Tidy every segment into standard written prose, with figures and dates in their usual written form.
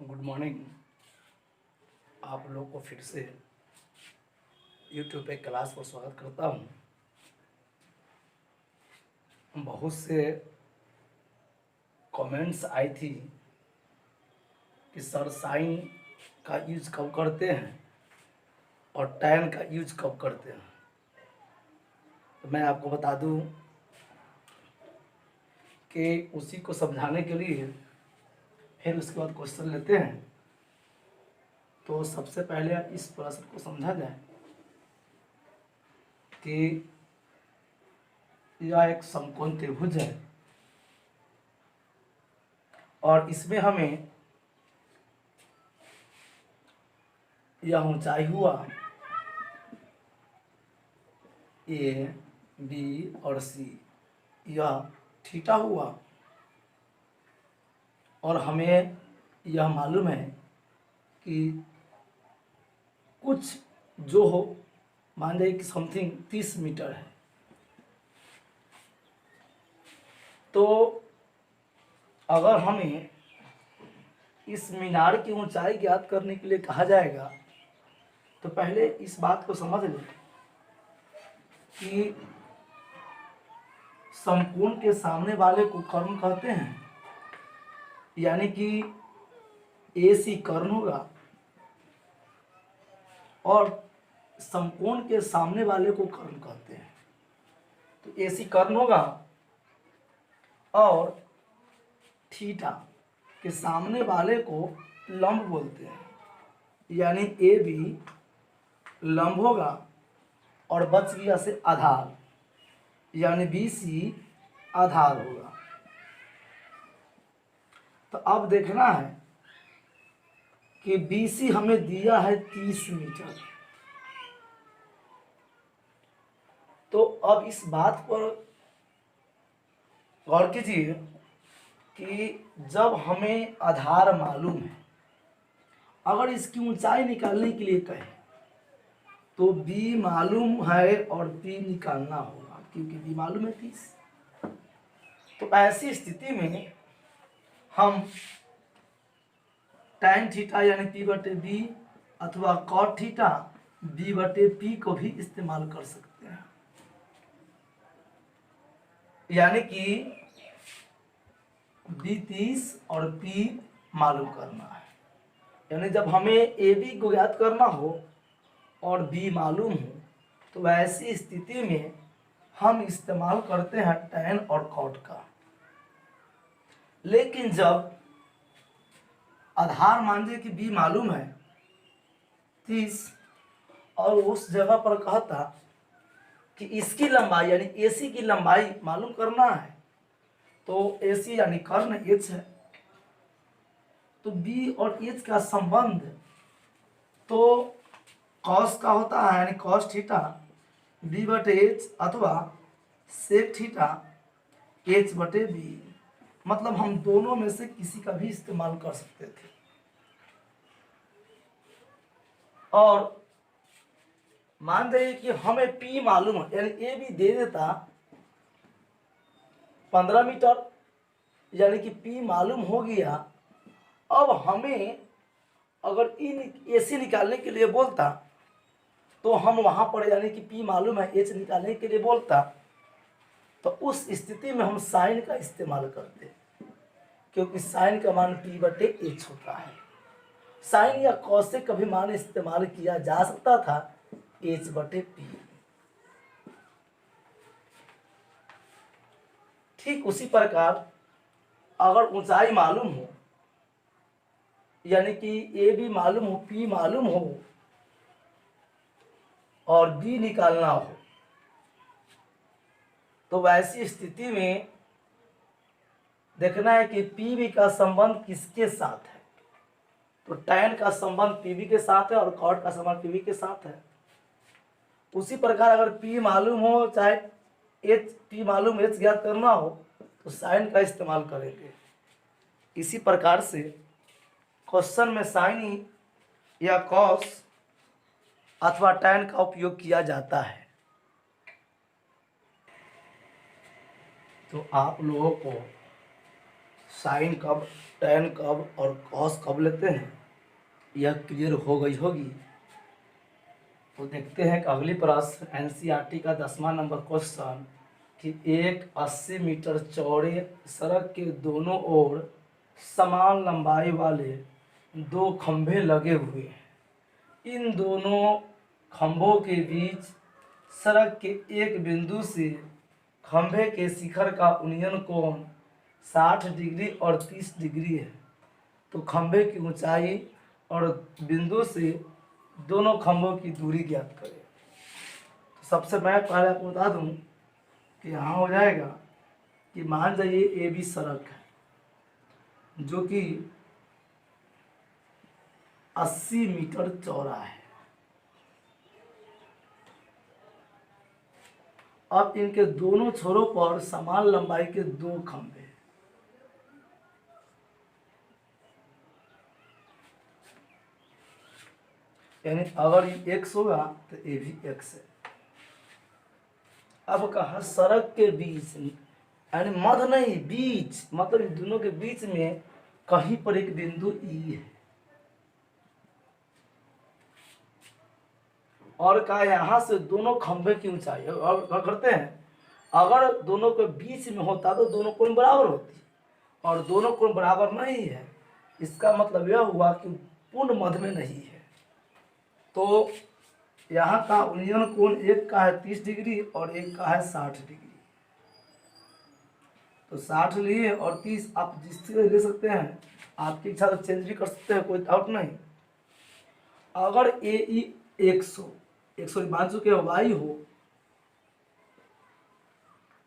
Good morning. आप लोग को फिर से यूट्यूब पे क्लास पर स्वागत करता हूँ। बहुत से कमेंट्स आई थी कि सर साइन का यूज कब करते हैं और टैन का यूज कब करते हैं। तो मैं आपको बता दूं कि उसी को समझाने के लिए फिर उसके बाद क्वेश्चन लेते हैं। तो सबसे पहले इस प्रश्न को समझा जाए कि यह एक समकोण त्रिभुज है और इसमें हमें यह ऊंचाई हुआ ए बी और सी, यह थीटा हुआ और हमें यह मालूम है कि कुछ जो हो मान जाए कि समथिंग 30 मीटर है। तो अगर हमें इस मीनार की ऊंचाई ज्ञात करने के लिए कहा जाएगा तो पहले इस बात को समझ लें कि समकोण के सामने वाले को कर्ण कहते हैं, यानी कि AC कर्ण होगा और समकोण के सामने वाले को कर्ण कहते हैं। तो AC कर्ण होगा और थीटा के सामने वाले को लंब बोलते हैं, यानी AB लंब होगा और बच गया से आधार, यानी BC आधार होगा। तो अब देखना है कि BC हमें दिया है 30 मीटर। तो अब इस बात पर गौर कीजिए कि जब हमें आधार मालूम है, अगर इसकी ऊंचाई निकालने के लिए कहें तो B मालूम है और P निकालना होगा, क्योंकि B मालूम है 30। तो ऐसी स्थिति में हम tan थीटा यानी P/B अथवा cot थीटा B/P को भी इस्तेमाल कर सकते हैं, यानी कि B 30 और P मालूम करना है। यानी जब हमें AB को ज्ञात करना हो और B मालूम हो तो ऐसी स्थिति में हम इस्तेमाल करते हैं tan और cot का। लेकिन जब आधार मान लीजिए कि B मालूम है 30 और उस जगह पर कहता कि इसकी लंबाई यानी AC की लंबाई मालूम करना है, तो AC यानी कर्ण H है, तो B और H का संबंध तो cos का होता है, यानी cos थीटा B/H अथवा sec थीटा H/B। मतलब हम दोनों में से किसी का भी इस्तेमाल कर सकते थे। और मान जाइए कि हमें P मालूम है, यानी AB दे देता 15 मीटर, यानी कि P मालूम हो गया। अब हमें अगर AC निकालने के लिए बोलता तो हम वहां पर यानी कि P मालूम है H निकालने के लिए बोलता, तो उस स्थिति में हम साइन का इस्तेमाल करते, क्योंकि साइन का मान P/H होता है। साइन या कॉसेक का भी मान इस्तेमाल किया जा सकता था H/P। ठीक उसी प्रकार अगर ऊंचाई मालूम हो, यानी कि AB मालूम हो, P मालूम हो और B निकालना हो, तो वैसी स्थिति में देखना है कि PB का संबंध किसके साथ है। तो tan का संबंध PB के साथ है और cot का संबंध PB के साथ है। उसी प्रकार अगर P मालूम हो चाहे P मालूम H ज्ञात करना हो तो साइन का इस्तेमाल करेंगे। इसी प्रकार से क्वेश्चन में साइन या कॉस अथवा tan का उपयोग किया जाता है। तो आप लोगों को साइन कब, टेन कब और कॉस कब लेते हैं, यह क्लियर हो गई होगी। तो देखते हैं कि अगली प्रश्न एनसीईआरटी का 10वां नंबर क्वेश्चन कि एक 80 मीटर चौड़े सड़क के दोनों ओर समान लंबाई वाले दो खंभे लगे हुए हैं। इन दोनों खंभों के बीच सड़क के एक बिंदु से खंभे के शिखर का उन्नयन कोण 60 डिग्री और 30 डिग्री है। तो खंभे की ऊंचाई और बिंदु से दोनों खंभों की दूरी ज्ञात करें। तो सबसे मैं पहले आपको बता दूं कि यहाँ हो जाएगा कि मान जाइए ए बी सड़क है जो कि 80 मीटर चौड़ा है। अब इनके दोनों छोरों पर समान लंबाई के दो खंभे, यानी अगर ये x होगा तो ये भी x है। अब कहा सड़क के बीच, यानी मध्य नहीं, बीच, मतलब इन दोनों के बीच में कहीं पर एक बिंदु E है। और कहा यहाँ से दोनों खंभे की ऊंचाई, और करते हैं अगर दोनों के बीच में होता तो दोनों कोण बराबर होती, और दोनों कोण बराबर नहीं है, इसका मतलब यह हुआ कि पूर्ण मध्य में नहीं है। तो यहाँ का उन्नयन कोण एक का है 30 डिग्री और एक का है 60 डिग्री। तो 60 लिए और 30 आप जिससे ले सकते हैं, आपकी इच्छा से चेंज भी कर सकते हैं, कोई डाउट नहीं। अगर ए ई 100 मान चुके वाई हो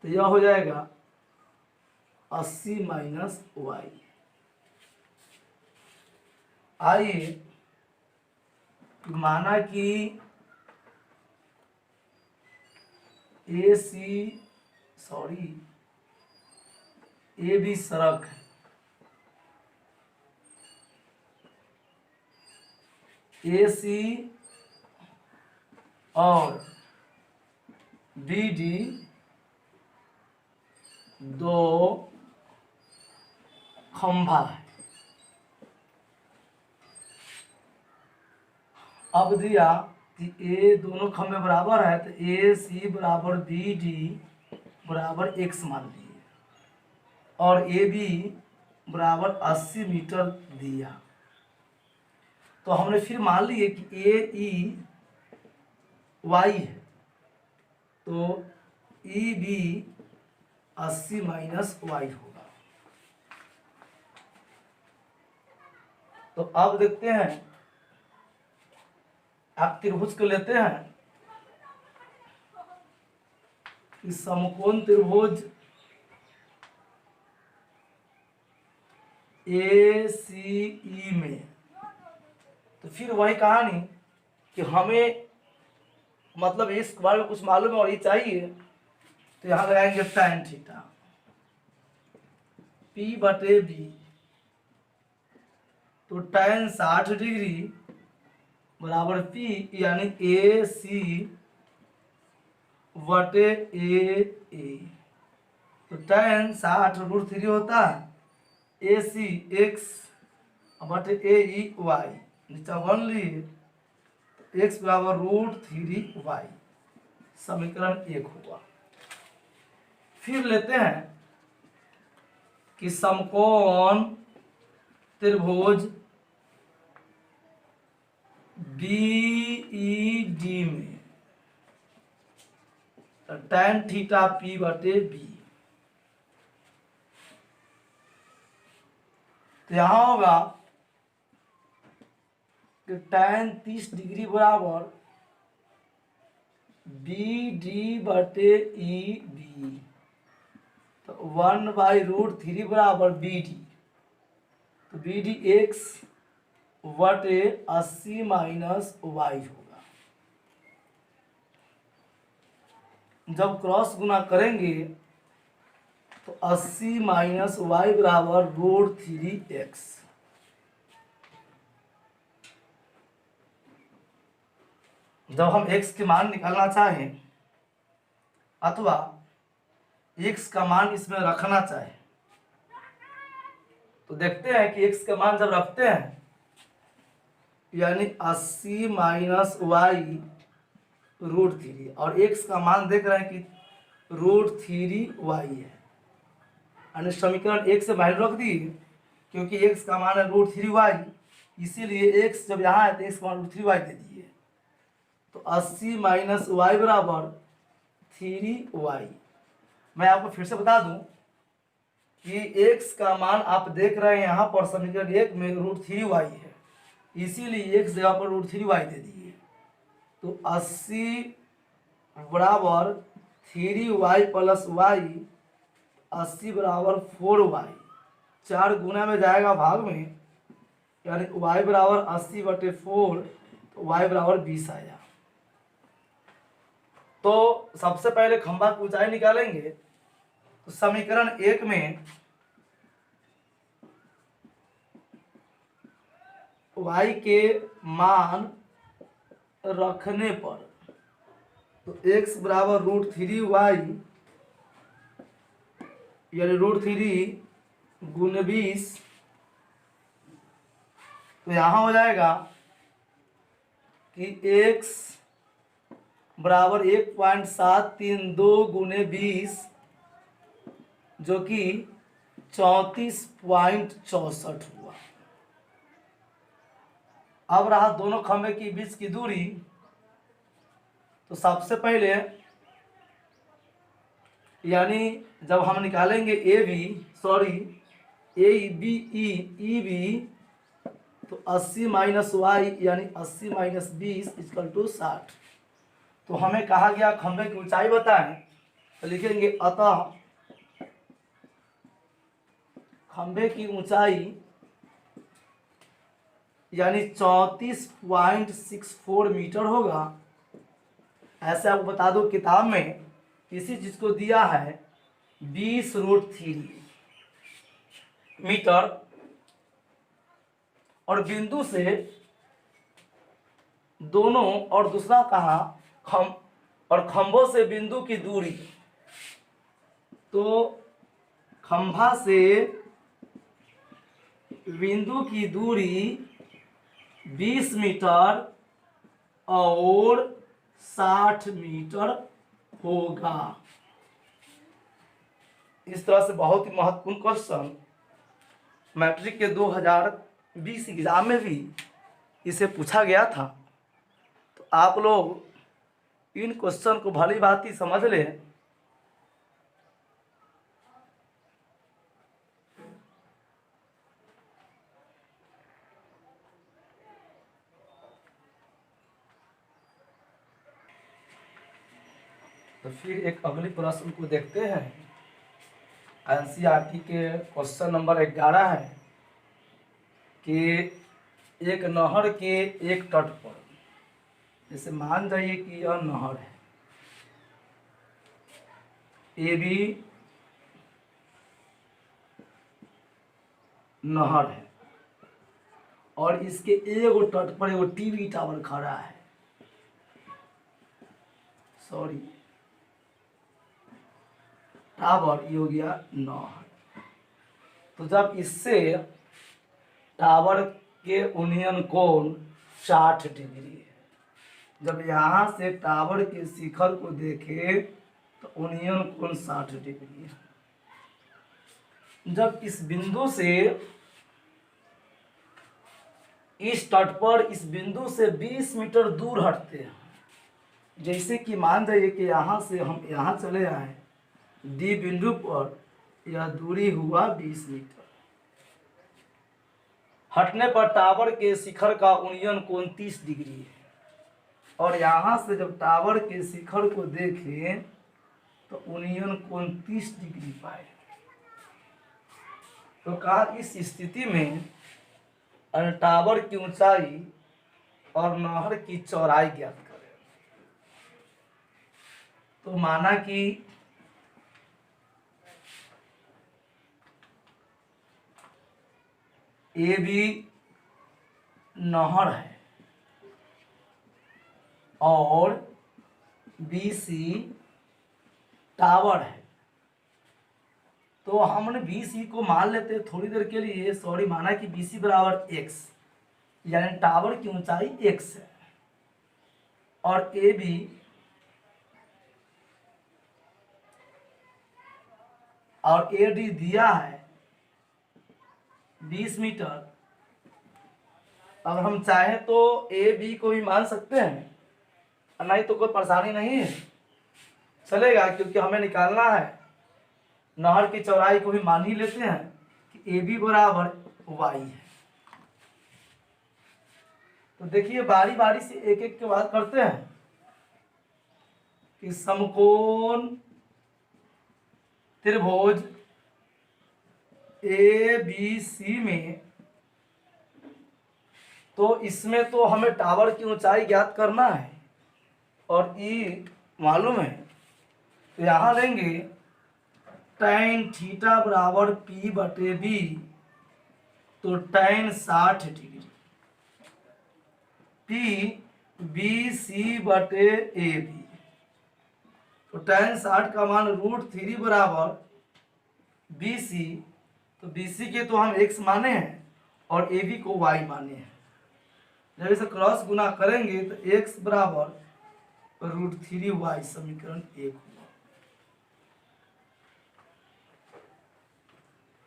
तो यह हो जाएगा 80 माइनस वाई। आइए माना कि ए बी सड़क है, ए सी और बी डी दो खंभा है। अब दिया कि ए दोनों खंभे बराबर है तो ए सी बराबर बी डी बराबर x मान लिए, और ए बी बराबर 80 मीटर दिया। तो हमने फिर मान लिए कि ए ई वाई है, तो ई बी 80 माइनस वाई होगा। तो अब देखते हैं, आप त्रिभुज को लेते हैं कि समकोण त्रिभुज ए सी ई में, तो फिर वही कहानी कि हमें मतलब इस बारे में कुछ मालूम है और ये चाहिए, तो यहां लगाएंगे tan थीटा P बटे B, तो tan 60 डिग्री बराबर P, यानी ए सी बटे ए, तो tan 60√3 होता है, ए सी एक्स बटे ए ई वाई, नीचा 1 लिए, एक्स बराबर √3y, समीकरण 1 हुआ। फिर लेते हैं कि समकोण त्रिभुज BED में tan थीटा P बटे B, तो यहां होगा कि tan 30 डिग्री बराबर BD बटे EB, तो 1/√3 बराबर BD, तो BD x बटे 80 माइनस वाई होगा। जब क्रॉस गुना करेंगे तो 80 माइनस वाई बराबर √3x। जब हम x के मान निकालना चाहें अथवा x का मान इसमें रखना चाहे तो देखते हैं कि x का मान जब रखते हैं यानी 80 माइनस वाई रूट थ्री, और x का मान देख रहे हैं कि रूट थ्री वाई है, यानी समीकरण एक से वैल्यू रख दी क्योंकि x का मान है रूट थ्री वाई, इसीलिए x जब यहाँ है तो x का मान रूट थ्री वाई दे दिए। तो 80 माइनस वाई बराबर थ्री वाई। मैं आपको फिर से बता दूं कि x का मान आप देख रहे हैं यहाँ पर समीकरण एक में रूट थ्री वाई है, इसीलिए x जगह पर रूट थ्री वाई दे दिए। तो 80 बराबर थ्री वाई प्लस वाई, 80 बराबर 4y, 4 गुना में जाएगा भाग में, यानी y बराबर 80/4, तो y बराबर 20 आया। तो सबसे पहले खंभा की ऊंचाई निकालेंगे। तो समीकरण एक में y के मान रखने पर तो x बराबर रूट थ्री वाई, यानी रूट थ्री गुण 20, तो यहाँ हो जाएगा कि x बराबर 1.732 गुने 20, जो कि 34.64 हुआ। अब रहा दोनों खंभे के बीच की दूरी। तो सबसे पहले यानी जब हम निकालेंगे ए बी ई बी, तो 80 माइनस वाई यानी 80 माइनस 20 इक्वल टू 60। तो हमें कहा गया खंभे की ऊंचाई बताएं, तो लिखेंगे अतः खंभे की ऊंचाई यानी 34.64 मीटर होगा। ऐसे आपको बता दो किताब में किसी चीज को दिया है 20√3 मीटर, और बिंदु से दोनों, और दूसरा कहा और खंभों से बिंदु की दूरी, तो खंभा से बिंदु की दूरी 20 मीटर और 60 मीटर होगा। इस तरह से बहुत ही महत्वपूर्ण क्वेश्चन मैट्रिक के 2020 एग्जाम में भी इसे पूछा गया था। तो आप लोग इन क्वेश्चन को भली भांति समझ लें। तो फिर एक अगली प्रश्न को देखते हैं। एनसीईआरटी के क्वेश्चन नंबर 11 है कि एक नहर के एक तट पर, जैसे मान जाइए कि यह नहर है, ये भी नहर है, और इसके एगो तट पर एगो टीवी टावर खड़ा है। सॉरी, टावर ये हो गया नहर। तो जब इससे टावर के यूनियन कोण 60 डिग्री है, जब यहाँ से टावर के शिखर को देखें तो यूनियन कोण 60 डिग्री है। जब इस बिंदु से इस तट पर इस बिंदु से 20 मीटर दूर हटते हैं, जैसे कि मान जाइए कि यहाँ से हम यहाँ चले आए डी बिंदु पर, यह दूरी हुआ 20 मीटर। हटने पर टावर के शिखर का यूनियन कोण 30 डिग्री है, और यहाँ से जब टावर के शिखर को देखें तो यूनियन कोण 30 डिग्री पाए। तो कहा इस स्थिति में टावर की ऊंचाई और नहर की चौड़ाई ज्ञात करें। तो माना कि ए भी नहर है और बी सी टावर है, तो हमने बी सी को मान लेते हैं थोड़ी देर के लिए, सॉरी, माना कि बी सी बराबर एक्स, यानी टावर की ऊंचाई एक्स है, और ए बी और ए डी दिया है 20 मीटर। अगर हम चाहें तो ए बी को भी मान सकते हैं, नहीं तो कोई परेशानी नहीं है, चलेगा, क्योंकि हमें निकालना है। नहर की चौड़ाई को भी मान ही लेते हैं कि ए बी बराबर वाई है। तो देखिए बारी बारी से एक एक के बात करते हैं कि समकोण त्रिभुज ए बी सी में, तो इसमें तो हमें टावर की ऊंचाई ज्ञात करना है और ई मालूम है। तो यहां लेंगे tan थीटा बराबर पी बटे बी, तो tan 60 degree, p b c बटे ए बी, तो tan 60 का मान √3 बराबर बी सी, तो बी सी के तो हम x माने हैं और ए बी को y माने हैं। जब इसे क्रॉस गुना करेंगे तो x बराबर √3y, समीकरण 1 हुआ।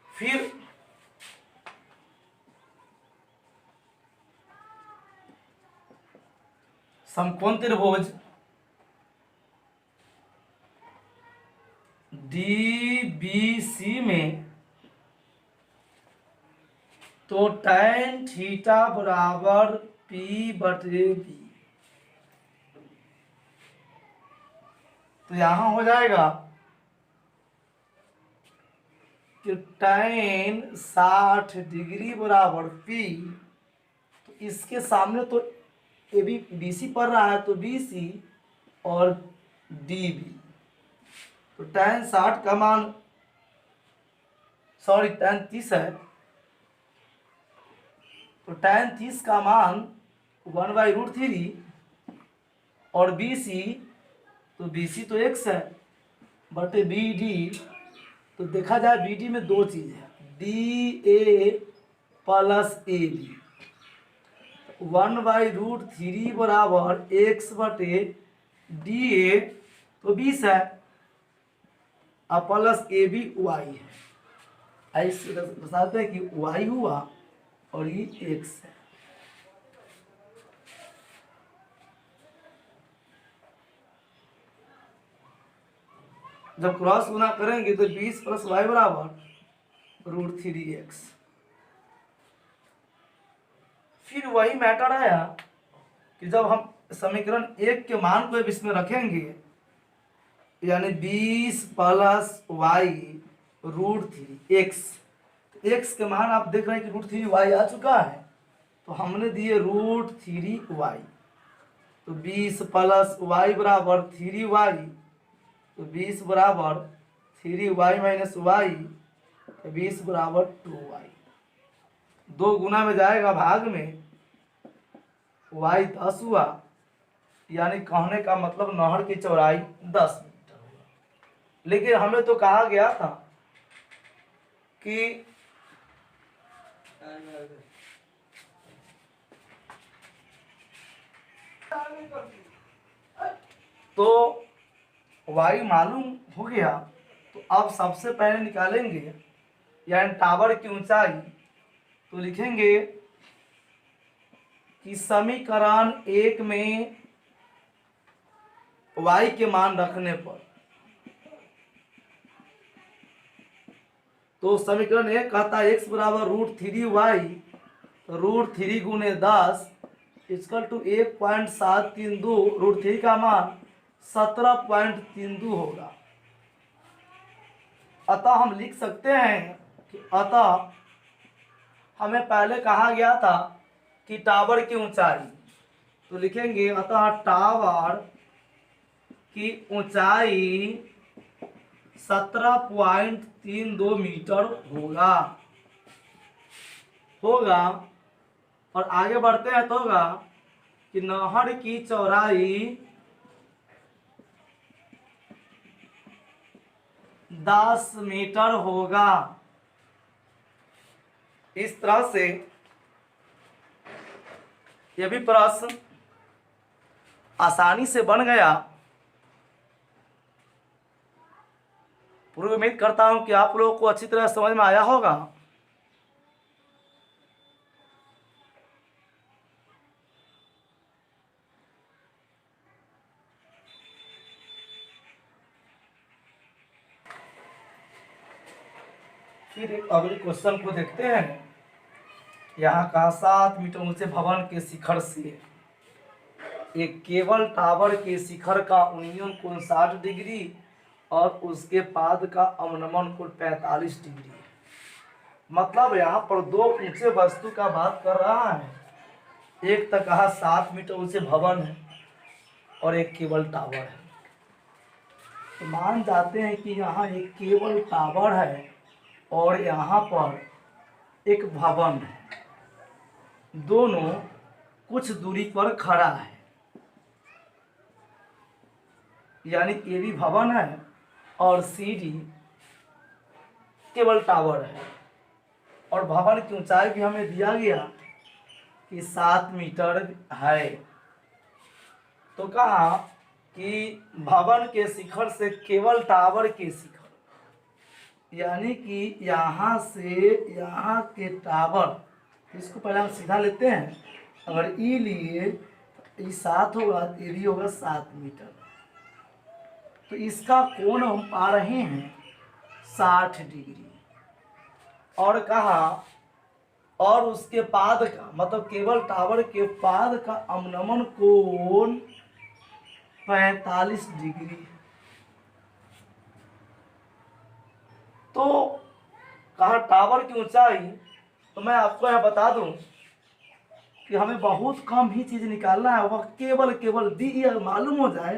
फिर समकोण त्रिभुज DBC में, तो tan थीटा बराबर पी बटे बी, तो यहां हो जाएगा कि tan 60 डिग्री बराबर पी, तो इसके सामने तो ए बी बी सी पड़ रहा है, तो बी सी और डी बी, तो tan 60 का मान, सॉरी tan 30 है, तो tan 30 का मान 1/√3, और बी सी, तो बी सी तो x है, बटे बी डी, तो देखा जाए बी डी में दो चीज है, d a plus a b, 1/√3 बराबर x बटे डी ए, तो 20 है, और प्लस ए बी वाई है। ऐसे बताते हैं कि वाई हुआ और ये x है। जब क्रॉस गुना करेंगे तो 20 + y बराबर √3x। फिर वही मैटर आया कि जब हम समीकरण 1 के मान को इसमें रखेंगे, यानी 20 + y √3x, x के मान आप देख रहे हैं कि √3y आ चुका है, तो हमने दिए √3y, तो 20 + y बराबर 3y, तो 20 बराबर 3y - y, तो 20 बराबर 2y, 2 गुना में जाएगा भाग में, y 10 हुआ, यानी कहने का मतलब नहर की चौड़ाई 10 मीटर होगा। लेकिन हमें तो कहा गया था कि तो y मालूम हो गया, तो अब सबसे पहले निकालेंगे यानी टावर की ऊंचाई, तो लिखेंगे कि समीकरण 1 में y के मान रखने पर, तो समीकरण 1 कहता है x बराबर √3y, तो √3 गुने 10 = 1.732, √3 का मान 17.32 होगा। अतः हम लिख सकते हैं कि अतः हमें पहले कहा गया था कि टावर की ऊंचाई, तो लिखेंगे अतः टावर की ऊंचाई 17.32 मीटर होगा। और आगे बढ़ते हैं तो होगा कि नहर की चौड़ाई 10 मीटर होगा। इस तरह से यह भी प्रश्न आसानी से बन गया। पूरी उम्मीद करता हूं कि आप लोगों को अच्छी तरह समझ में आया होगा। फिर एक अगले क्वेश्चन को देखते हैं। यहाँ का 7 मीटर ऊंचे भवन के शिखर से एक केबल टावर के शिखर का उन्नयन कोण 60 डिग्री और उसके पाद का अवनमन कोण 45 डिग्री है। मतलब यहाँ पर दो ऊंचे वस्तु का बात कर रहा है। एक तो कहा 7 मीटर ऊंचे भवन है और एक केबल टावर है। तो मान जाते हैं कि यहाँ एक केबल टावर है और यहाँ पर एक भवन है। दोनों कुछ दूरी पर खड़ा है, यानी ए भी भवन है और सी डी केबल टावर है। और भवन की ऊंचाई भी हमें दिया गया कि 7 मीटर है। तो कहा कि भवन के शिखर से केबल टावर के शिखर, यानी कि यहाँ से यहाँ के टावर, इसको पहले हम सीधा लेते हैं। अगर ई लिए तो ई 7 होगा तो ए भी होगा 7 मीटर। तो इसका कोण हम पा रहे हैं 60 डिग्री। और कहा और उसके पाद का, मतलब केबल टावर के पाद का अवनमन कोण 45 डिग्री। तो कहा टावर की ऊंचाई, तो मैं आपको यह बता दूं कि हमें बहुत कम ही चीज निकालना है। वह केवल दी यह मालूम हो जाए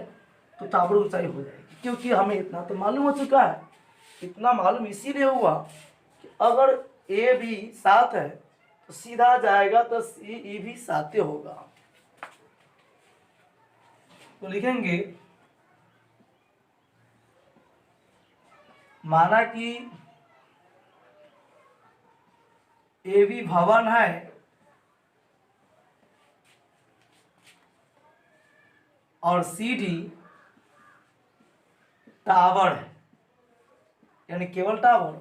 तो टावर ऊंचाई हो जाएगी, क्योंकि हमें इतना तो मालूम हो चुका है। इतना मालूम इसीलिए हुआ कि अगर ए भी 7 है तो सीधा जाएगा तो सी ई भी 7 होगा। तो लिखेंगे माना कि ए भी भवन है और सी डी टावर है, यानी केबल टावर।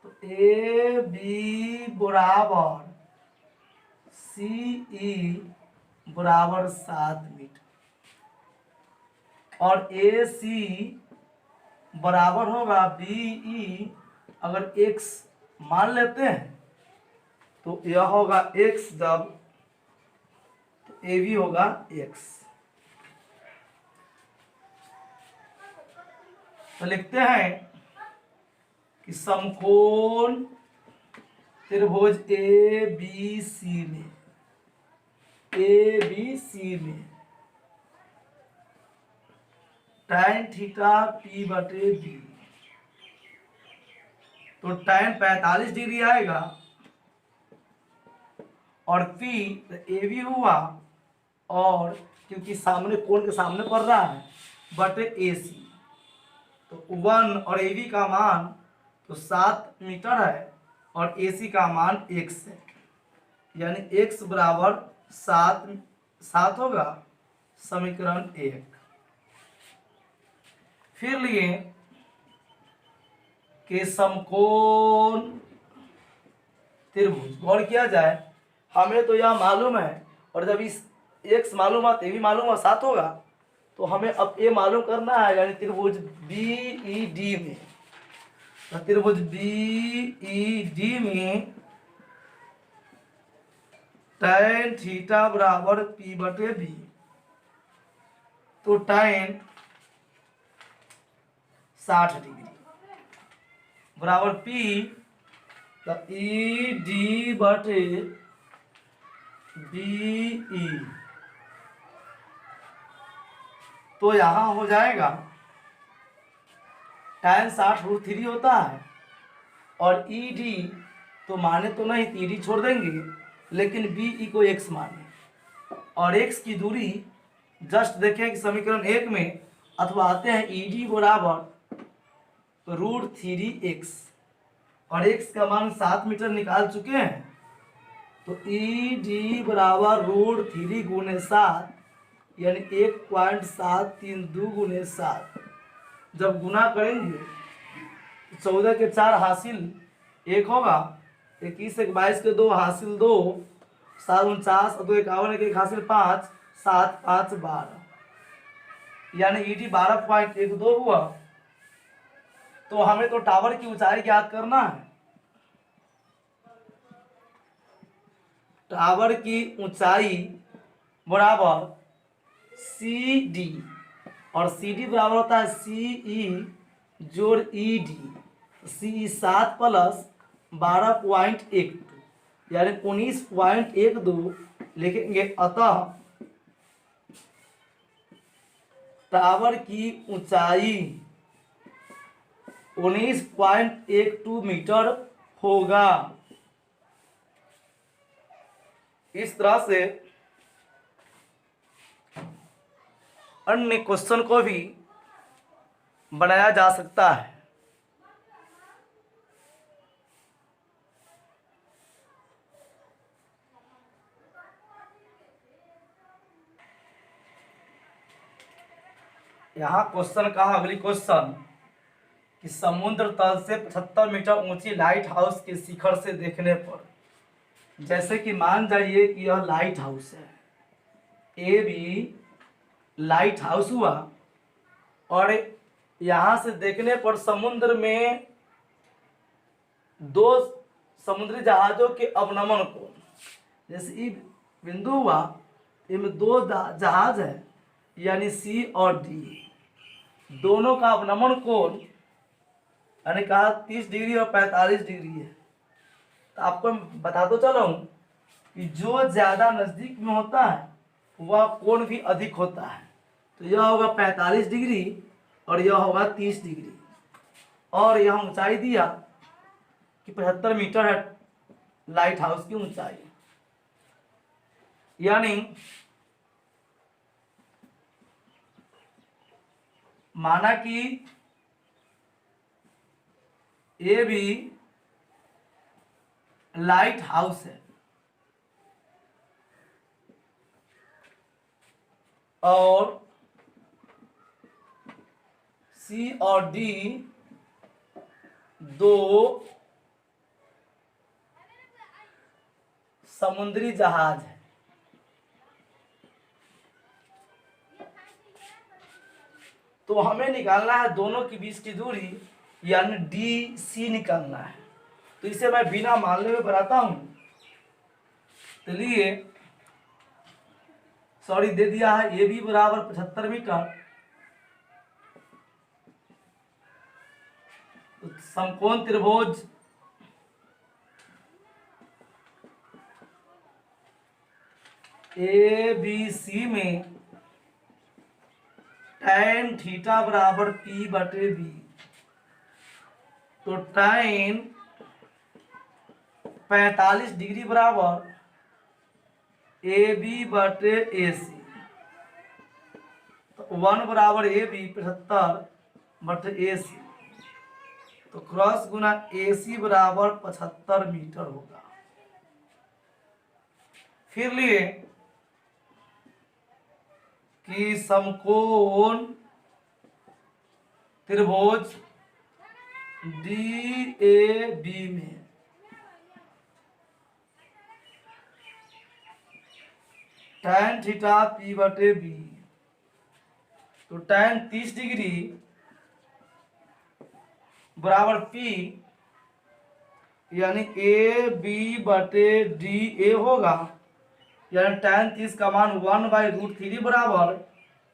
तो ए बी बराबर सी ई बराबर 7 मीटर और ए सी बराबर होगा बी ई। अगर x मान लेते हैं तो यह होगा x, जब तो ए भी होगा x। तो लिखते हैं कि समकोण त्रिभुज ए बी सी में tan थीटा p बटे बी, तो tan 45 डिग्री आएगा और p ए भी हुआ, और क्योंकि सामने कोण के सामने पड़ रहा है, बटे ए सी। तो 1 और ए बी का मान तो 7 मीटर है और ए सी का मान x है, यानी x बराबर 7 होगा। समीकरण 1। फिर लिए कि समकोण त्रिभुज, गौर किया जाए हमें तो यह मालूम है, और जब इस x मालूम है तो ये भी मालूम है 7 होगा। तो हमें अब ये मालूम करना है, यानी त्रिभुज बी ई डी में, तो त्रिभुज बी ई डी में tan थीटा बराबर p बटे बी। तो tan 60 डिग्री बराबर p तो ई डी बटे बी ई। तो यहां हो जाएगा tan 60√3 होता है, और ई डी तो माने तो नहीं, ई डी छोड़ देंगे, लेकिन बी ई को x माने, और x की दूरी जस्ट देखें कि समीकरण 1 में, अथवा आते हैं ई डी बराबर √3x और x का मान 7 मीटर निकाल चुके हैं। तो ई डी बराबर √3 गुने 7 यानी 1.732 गुने 7। जब गुना करेंगे तो 14 के 4 हासिल 1 होगा, 21 1 22 के 2 हासिल 2, 7 49 और 2 51 1 हासिल 5, 7 5 12 यानी ईडी 12.12 हुआ। तो हमें तो टावर की ऊंचाई ज्ञात करना है। टावर की ऊंचाई बराबर सी डी और सी डी बराबर होता है सी ई जोड़ ई डी। सी 7 प्लस 12.12 यानी 19.12 लिखेंगे। अतः टावर की ऊंचाई 19.12 मीटर होगा। इस तरह से अन्य क्वेश्चन को भी बनाया जा सकता है। यहाँ क्वेश्चन कहा, अगली क्वेश्चन कि समुद्र तल से 75 मीटर ऊंची लाइट हाउस के शिखर से देखने पर, जैसे कि मान जाइए कि यह लाइट हाउस है, ए बी लाइट हाउस हुआ और यहाँ से देखने पर समुद्र में 2 समुद्री जहाजों के अवनमन को, जैसे ई बिंदु हुआ इनमें 2 जहाज है यानी सी और डी, दोनों का अवनमन कोण यानी कहा 30 डिग्री और 45 डिग्री है। तो आपको बता दो चलो कि जो ज्यादा नजदीक में होता है वह कोण भी अधिक होता है। तो यह होगा 45 डिग्री और यह होगा 30 डिग्री। और यह ऊंचाई दिया कि 75 मीटर है लाइट हाउस की ऊंचाई, यानी माना कि ये भी लाइट हाउस है और सी और डी 2 समुद्री जहाज है। तो हमें निकालना है दोनों के बीच की दूरी यानी डी सी निकालना है। तो इसे मैं बिना मानने में बनाता हूं। चलिए सॉरी दे दिया है ए बी बराबर 75 मीटर। तो समकोण त्रिभुज ए बी सी में tan थीटा बराबर P बटे बी। तो tan 45 डिग्री बराबर ए बी बटे ए सी। तो 1 बराबर ए बी 75 बटे ए सी। तो क्रॉस गुना ए सी बराबर 75 मीटर होगा। फिर लिए कि समकोण त्रिभुज डी ए बी में tan थीटा P बटे बी। तो tan 30 डिग्री बराबर P यानी ए बी बटे डी ए होगा। यानी tan 30 का मान 1/√3 बराबर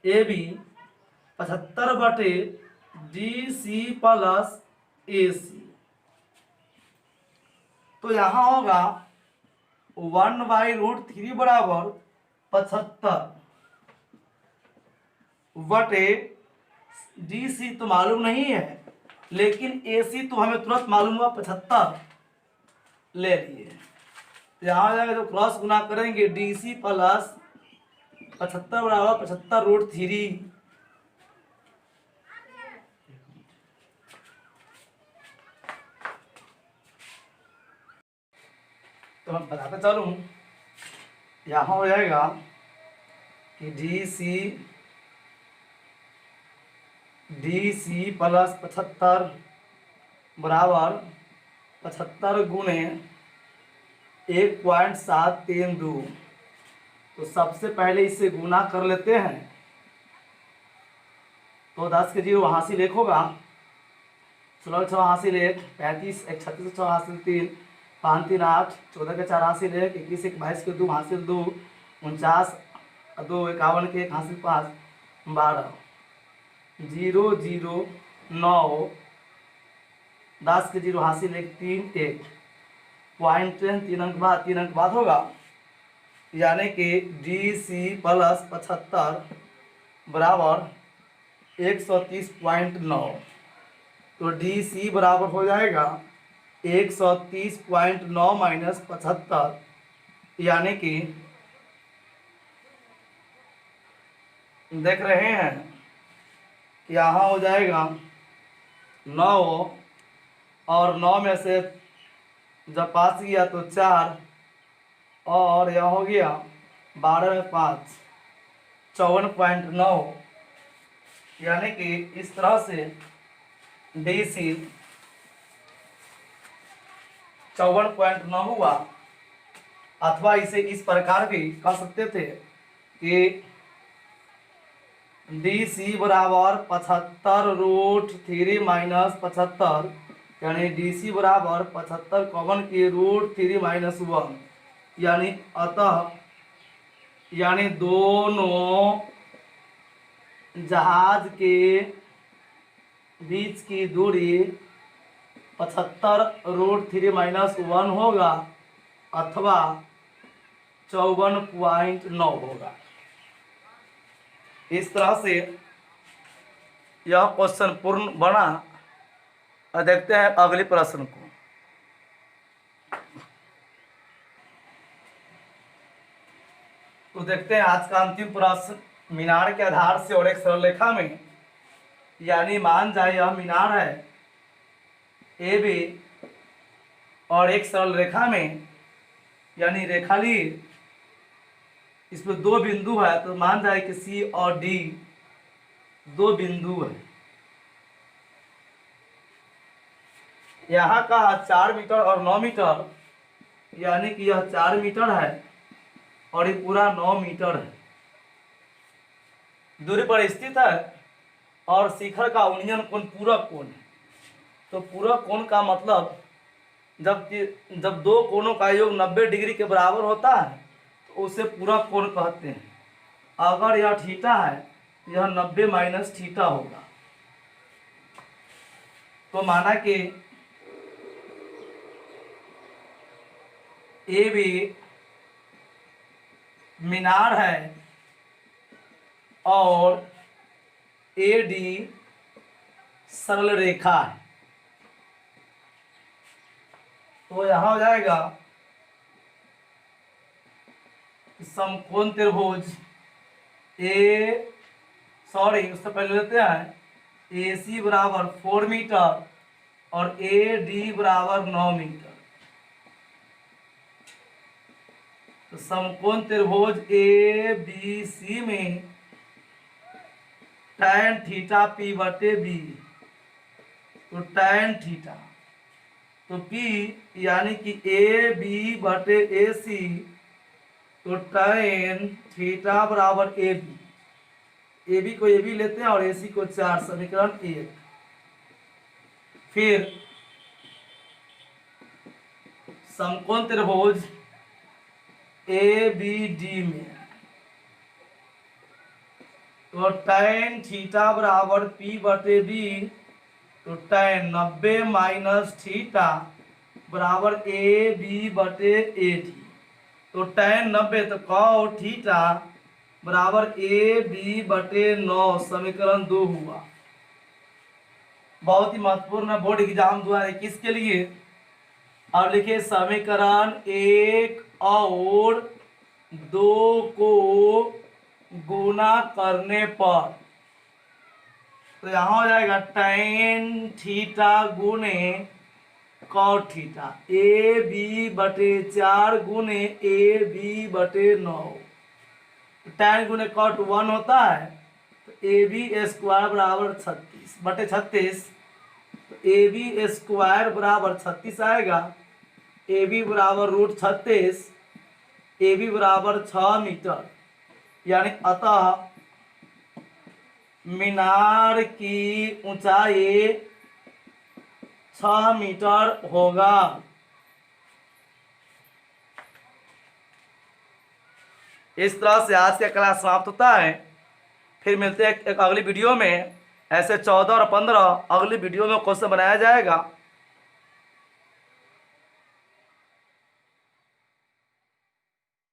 ए बी 75 बटे डी सी प्लस ए सी। तो यहाँ होगा 1/√3 बराबर 75 बटे डी सी तो मालूम नहीं है, लेकिन ए सी तो हमें तुरंत मालूम हुआ 75 ले लिए। यहाँ जाएगा तो क्रॉस गुना करेंगे डी सी प्लस 75 बराबर 75√3। तो मैं बताते चलूँ, यहाँ हो जाएगा कि डी सी प्लस 75 बराबर 75 गुणे 1.732। तो सबसे पहले इसे गुना कर लेते हैं। तो 10 के जीरो हासिल 1 होगा, 16 के 6 हासिल 1, 35 1 36 6 हासिल 3, 5 3 8, 14 के 4 हासिल 1, 21 1 22 के 2 हासिल 2, 49 2 51 के 1 हासिल 5, 12 0 0 9, 10 के जीरो हासिल 1 3 1 पॉइंट 3 अंक बाद होगा, यानी कि डी सी प्लस 75 बराबर 130.9। तो डी सी बराबर हो जाएगा 130.9 माइनस 75, यानी कि देख रहे हैं यहाँ हो जाएगा 9, और 9 में से जब 5 किया तो 4, और यह हो गया 12 में 5 54.9, यानी कि इस तरह से डी सी 54.9 हुआ। अथवा इसे इस प्रकार भी कह सकते थे कि डी सी बराबर 75√3 माइनस 75, यानी डी सी बराबर 75 कॉमन की √3 माइनस 1, यानी अतः यानी दोनों जहाज के बीच की दूरी 75√3 माइनस 1 होगा अथवा 54.9 होगा। इस तरह से यह क्वेश्चन पूर्ण बना। और देखते हैं अगले प्रश्न को। तो देखते हैं आज का अंतिम प्रश्न, मीनार के आधार से और एक सरल रेखा में, यानी मान जाए यह मीनार है ए बी और एक सरल रेखा में, यानी रेखा ली, इसमें 2 बिंदु है, तो मान जाए कि सी और डी 2 बिंदु है। यहाँ का 4 मीटर और 9 मीटर, यानी कि यह 4 मीटर है और ये पूरा 9 मीटर है, दूरी पर स्थित है, और शिखर का उन्नयन कोण पूरक कोण है। तो पूरक कोण का मतलब जब 2 कोणों का योग 90 डिग्री के बराबर होता है तो उसे पूरक कोण कहते हैं। अगर यह थीटा है, यह 90 माइनस थीटा होगा। तो माना कि ए बी मीनार है और ए डी सरल रेखा है। तो यहां हो जाएगा समकोण त्रिभुज उससे पहले लेते हैं ए सी बराबर 4 मीटर और ए डी बराबर 9 मीटर। तो समकोण त्रिभुज ए बी सी में tan थीटा पी बटे बी, तो tan थीटा, तो P यानी कि ए बी बटे ए सी, तो tan थीटा बराबर ए बी को ए बी लेते हैं और ए सी को 4, समीकरण 1। फिर समकोण त्रिभुज ए बी डी में, तो tan थीटा बराबर P बटे बी, तो tan 90 माइनस थीटा बराबर ए बी बटे ए डी, तो tan 90, तो cos थीटा बराबर ए बी बटे 9, समीकरण 2 हुआ। बहुत ही महत्वपूर्ण बोर्ड एग्जाम 2021 के लिए। और लिखिए समीकरण 1 और 2 को गुना करने पर, तो यहाँ हो जाएगा tan थीटा गुने कॉट थीटा। ए बी बटे 4 गुने ए बी बटे 9। tan गुने कॉट 1 होता है, तो ए बी स्क्वायर बराबर 36 बटे 36। तो ए बी स्क्वायर बराबर 36 आएगा। ए बी बराबर √36, ए बी बराबर 6 मीटर, यानी अतः मीनार की ऊंचाई 6 मीटर होगा। इस तरह से आज का क्लास समाप्त होता है। फिर मिलते हैं एक अगली वीडियो में। ऐसे 14 और 15 अगली वीडियो में क्वेश्चन बनाया जाएगा।